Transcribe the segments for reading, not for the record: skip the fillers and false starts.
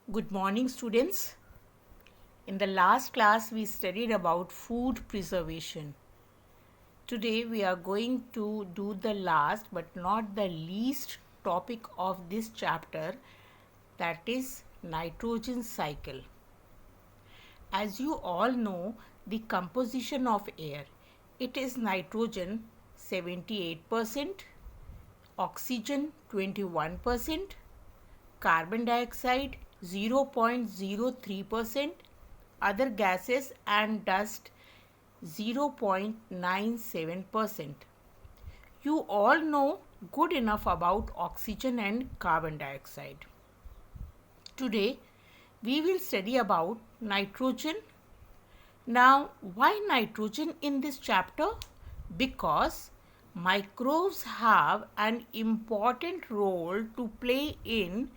Good morning, students. In the last class, we studied about food preservation. Today, we are going to do the last but not the least topic of this chapter, that is nitrogen cycle. As you all know, the composition of air, it is nitrogen 78%, oxygen 21%, carbon dioxide 0.03%, other gases and dust 0.97%. You all know good enough about oxygen and carbon dioxide. Today we will study about nitrogen. Now, why nitrogen in this chapter? Because microbes have an important role to play in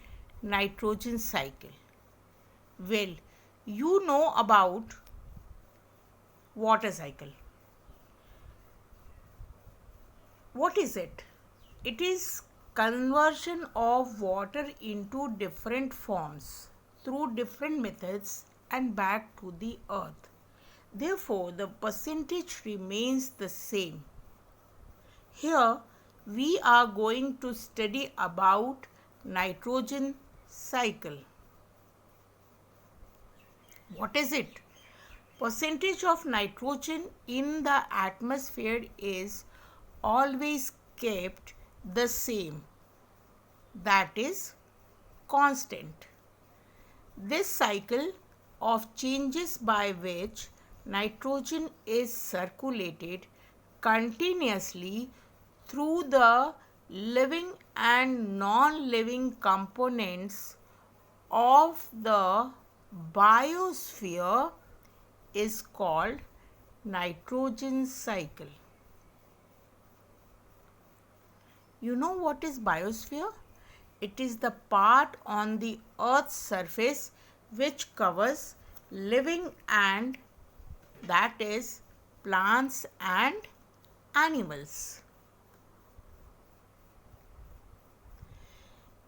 nitrogen cycle. Well, you know about water cycle. What is it? It is conversion of water into different forms through different methods and back to the earth. Therefore, the percentage remains the same. Here, we are going to study about nitrogen cycle. What is it? Percentage of nitrogen in the atmosphere is always kept the same, that is constant. This cycle of changes by which nitrogen is circulated continuously through the living and non-living components of the biosphere is called nitrogen cycle. You know what is biosphere? It is the part on the earth's surface which covers living and, that is, plants and animals.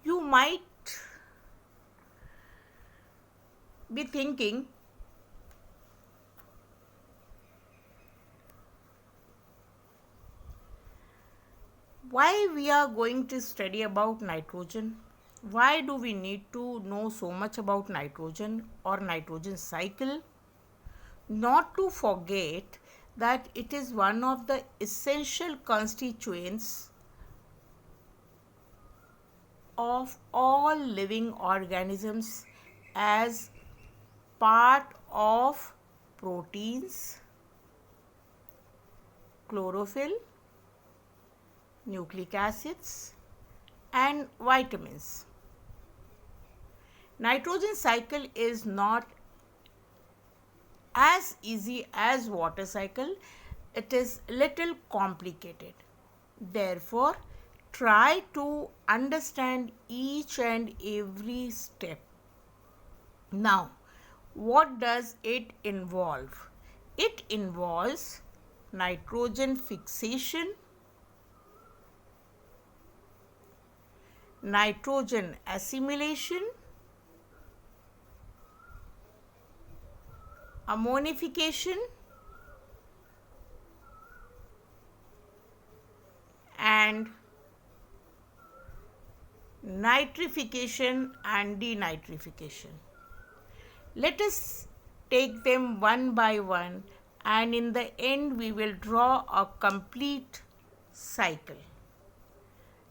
You might be thinking, why we are going to study about nitrogen? Why do we need to know so much about nitrogen or nitrogen cycle? Not to forget that it is one of the essential constituents of all living organisms as part of proteins, chlorophyll, nucleic acids and vitamins. Nitrogen cycle is not as easy as water cycle. It is little complicated. Therefore, try to understand each and every step. Now, what does it involve? It involves nitrogen fixation, nitrogen assimilation, ammonification and nitrification and denitrification. Let us take them one by one, and in the end we will draw a complete cycle.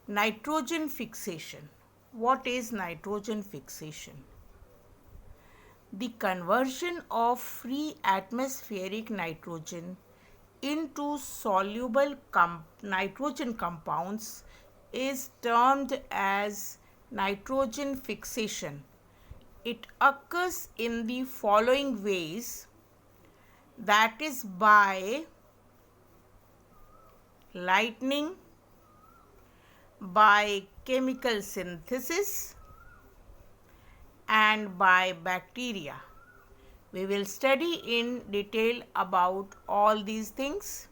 Nitrogen fixation. What is nitrogen fixation? The conversion of free atmospheric nitrogen into soluble nitrogen compounds is termed as nitrogen fixation. It occurs in the following ways, that is by lightning, by chemical synthesis and by bacteria. We will study in detail about all these things.